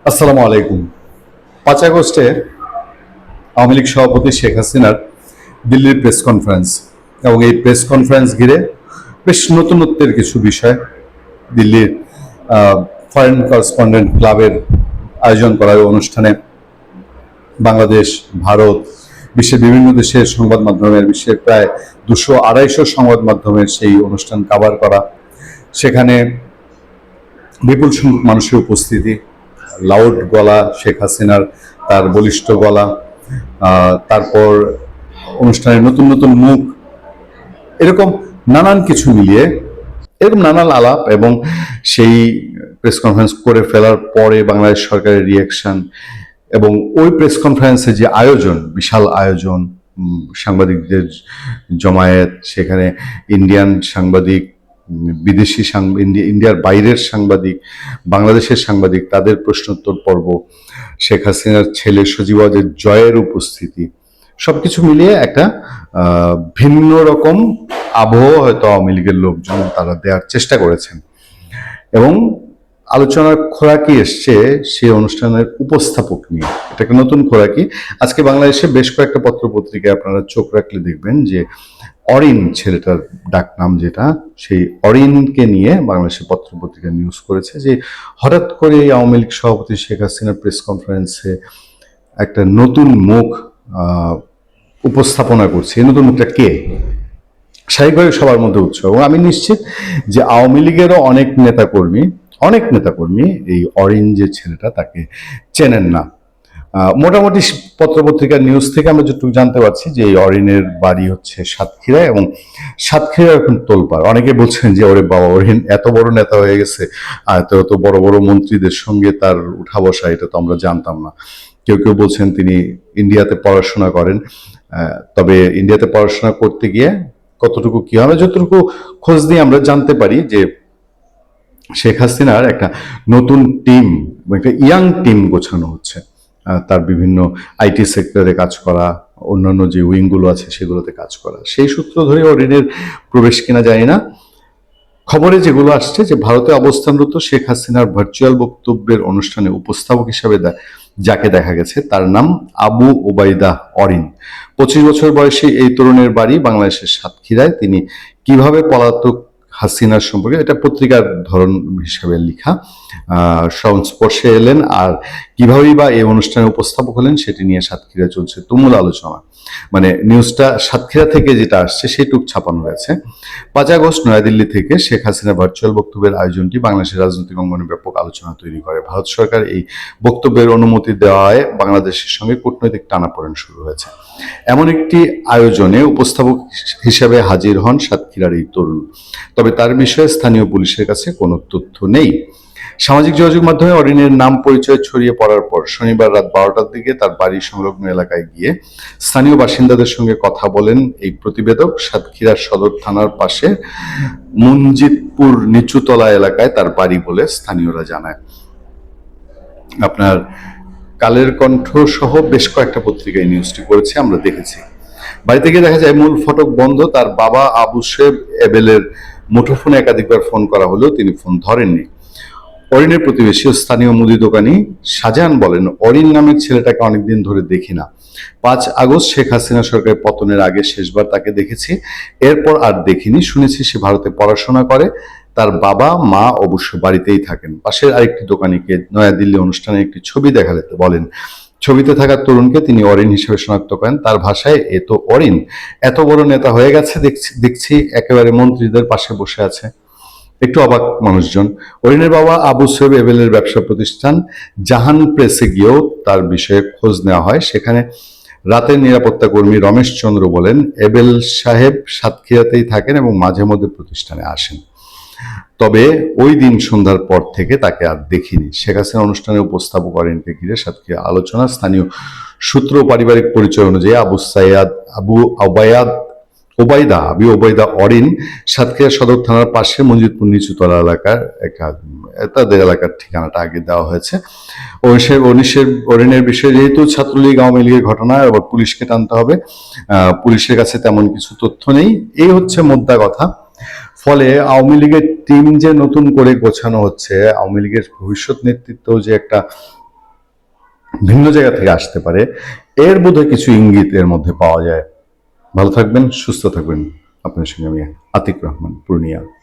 আসসালামু আলাইকুম। 5 আগস্টে আওয়ামী লীগ সভাপতি শেখ হাসিনার দিল্লির প্রেস কনফারেন্স এবং এই প্রেস কনফারেন্স ঘিরে বেশ নতুনত্বের কিছু বিষয় দিল্লির ফরেন করেসপন্ডেন্ট ক্লাবের আয়োজন করা ওই অনুষ্ঠানে বাংলাদেশ, ভারত, বিশ্বের বিভিন্ন দেশের সংবাদ মাধ্যমের, বিশ্বের প্রায় 200-250 সংবাদ মাধ্যমের সেই অনুষ্ঠান কাভার করা, সেখানে বিপুল সংখ্যক মানুষের উপস্থিতি, লাউড গলা শেখ হাসিনার, তার বলিষ্ঠ গলা, তারপর অনুষ্ঠানের নতুন নতুন মুখ, এরকম নানান কিছু মিলিয়ে এরকম নানান আলাপ এবং সেই প্রেস কনফারেন্স করে ফেলার পরে বাংলাদেশ সরকারের রিয়াকশন এবং ওই প্রেস কনফারেন্সে যে আয়োজন, বিশাল আয়োজন, সাংবাদিকদের জমায়েত, সেখানে ইন্ডিয়ান সাংবাদিক, বিদেশি ইন্ডিয়ার বাইরের সাংবাদিক, বাংলাদেশের সাংবাদিক, তাদের প্রশ্নোত্তর পর্ব, শেখ হাসিনার ছেলে সজীবদের জয়ের উপস্থিতি, সবকিছু মিলিয়ে একটা ভিন্ন রকম আবহ হয়তো আওয়ামী লীগের লোকজন তারা দেওয়ার চেষ্টা করেছেন। এবং আলোচনার খোরাকি এসছে সেই অনুষ্ঠানের উপস্থাপক নিয়ে। এটা একটা নতুন খোরাকি। আজকে বাংলাদেশে বেশ কয়েকটা পত্র পত্রিকায় আপনারা চোখ রাখলে দেখবেন যে অরিন ছেলেটার ডাক নাম যেটা, সেই অরিনকে নিয়ে বাংলাদেশের পত্র পত্রিকা নিউজ করেছে যে হঠাৎ করে আওয়ামী লীগ সভাপতি শেখ হাসিনার প্রেস কনফারেন্সে একটা নতুন মুখ উপস্থাপনা করছে। এই নতুন মুখটা কে? স্বাভাবিকভাবে সবার মধ্যে উৎসাহ, এবং আমি নিশ্চিত যে আওয়ামী লীগেরও অনেক নেতাকর্মী এই অরিন যে ছেলেটা তাকে চেনেন না। মোটামুটি পত্রপত্রিকার নিউজ থেকে আমরা যতটুকু জানতে পারছি যে এই অরিনের বাড়ি হচ্ছে সাতক্ষীরায়, এবং সাতক্ষীরা এখন তোলপাড়। অনেকে বলছেন যে ওরে বাবা, অরিন এত বড় নেতা হয়ে গেছে, এত বড় বড় মন্ত্রীদের সঙ্গে তার উঠা বসা, এটা তো আমরা জানতাম না। কেউ কেউ বলছেন তিনি ইন্ডিয়াতে পড়াশোনা করেন। তবে ইন্ডিয়াতে পড়াশোনা করতে গিয়ে কতটুকু কি হবে, যতটুকু খোঁজ দিয়ে আমরা জানতে পারি যে শেখ হাসিনার একটা নতুন টিম, একটা ইয়াং টিম গোছানো হচ্ছে। তার বিভিন্ন আইটি সেক্টরে কাজ করা, অন্যান্য যে উইংগুলো আছে সেগুলোতে কাজ করা, সেই সূত্র ধরে অরিনের প্রবেশ কিনা জানি না। খবরে যেগুলো আসছে যে ভারতে অবস্থানরত শেখ হাসিনার ভার্চুয়াল বক্তব্যের অনুষ্ঠানে উপস্থাপক হিসাবে যাকে দেখা গেছে তার নাম আবু ওবায়দা অরিন। 25 বছর বয়সী এই তরুণের বাড়ি বাংলাদেশের সাতক্ষীরায়। তিনি কিভাবে পলাতক হাসিনার সম্পর্কে, এটা পত্রিকার ধরন হিসাবে লেখা, সংস্পর্শে এলেন আর কিভাবেই বা এই অনুষ্ঠানে উপস্থাপক হলেন সেটি নিয়ে সাতক্ষীরায় চলছে তুমুল আলোচনা। মানে নিউজটা সাতক্ষীরা থেকে যেটা আসছে সেটুক ছাপানো হয়েছে। 5 আগস্ট নয়াদিল্লি থেকে শেখ হাসিনা ভার্চুয়াল বক্তব্যের আয়োজনটি বাংলাদেশের রাজনৈতিক অঙ্গনে ব্যাপক আলোচনা তৈরি করে। ভারত সরকার এই বক্তব্যের অনুমতি দেওয়ায় বাংলাদেশের সঙ্গে কূটনৈতিক টানাপোড়েন শুরু হয়েছে। এমন একটি আয়োজনে উপস্থাপক হিসেবে হাজির হন সাতক্ষীরার এই তরুণ। তবে তার বিষয়ে স্থানীয় পুলিশের কাছে কোনো তথ্য নেই। সামাজিক যোগাযোগ মাধ্যমে অরিনের নাম পরিচয় ছড়িয়ে পড়ার পর শনিবার রাত 12টার দিকে তার বাড়ি সংলগ্ন এলাকায় গিয়ে স্থানীয় বাসিন্দাদের সঙ্গে কথা বলেন এই প্রতিবেদক। সাতক্ষীরা সদর থানার পাশে মঞ্জিতপুর নিচুতলা এলাকায় তার বাড়ি বলে স্থানীয়রা জানায়। আপনার কালের কণ্ঠ সহ বেশ কয়েকটা পত্রিকায় নিউজটি করেছে, আমরা দেখেছি। বাড়িতে গিয়ে দেখা যায় মূল ফটক বন্ধ। তার বাবা আবু শেব এবেলের মুঠোফোনে একাধিকবার ফোন করা হলেও তিনি ফোন ধরেননি। অরিনের প্রতিবেশী ও স্থানীয় মুদি দোকানি শাহজাহান বলেন, অরিন নামের ছেলেটাকে অনেকদিন ধরে দেখি না। 5 আগস্ট শেখ হাসিনা সরকারের পতনের আগে শেষবার তাকে দেখেছি, এরপর আর দেখিনি। শুনেছি সে ভারতে পড়াশোনা করে, তার বাবা মা অবশ্য বাড়িতেই থাকেন। পাশের আরেকটি দোকানিকে নয়াদিল্লি অনুষ্ঠানে একটি ছবি দেখালে বলেন, ছবিতে থাকা তরুণকে তিনি অরিন হিসেবে শনাক্ত করেন। তার ভাষায়, এ তো অরিন, এত বড় নেতা হয়ে গেছে, দেখছি একেবারে মন্ত্রীদের পাশে বসে আছে। একটু অবাক মানুষজন। অরিনের বাবা আবু সোহেব এবেলের ব্যবসা প্রতিষ্ঠান জাহান প্রেসে গিয়েও তার বিষয়ে খোঁজ নেওয়া হয়। সেখানে রাতের নিরাপত্তা কর্মী রমেশ চন্দ্র বলেন, এবেল সাহেব সাতক্ষীরাতেই থাকেন এবং মাঝে মধ্যে প্রতিষ্ঠানে আসেন। তবে ওই দিন সন্ধ্যার পর থেকে তাকে আর দেখিনি। শেখ হাসিনা অনুষ্ঠানে উপস্থাপক অরিনকে ঘিরে সাতক্ষীরা আলোচনা। স্থানীয় সূত্র পারিবারিক পরিচয় অনুযায়ী আবু ওবায়দা অরিন সাতক্ষীরা সদর থানার পাশে মঞ্জিতপুর নিচুতলা এলাকার তাদের এলাকার ঠিকানাটা আগে দেওয়া হয়েছে। অরিনের বিষয়ে যেহেতু ছাত্রলীগ আওয়ামী লীগের ঘটনা, এবার পুলিশকে টানতে হবে। পুলিশের কাছে তেমন কিছু তথ্য নেই, এই হচ্ছে মোদ্দা কথা। ফলে আওয়ামী লীগের টিম যে নতুন করে গোছানো হচ্ছে, আওয়ামী লীগের ভবিষ্যৎ নেতৃত্ব যে একটা ভিন্ন জায়গা থেকে আসতে পারে, এর বোধহয় কিছু ইঙ্গিত এর মধ্যে পাওয়া যায়। ভালো থাকবেন, সুস্থ থাকবেন। আপনার সঙ্গে আমি আতিক রহমান, পূর্ণিয়া।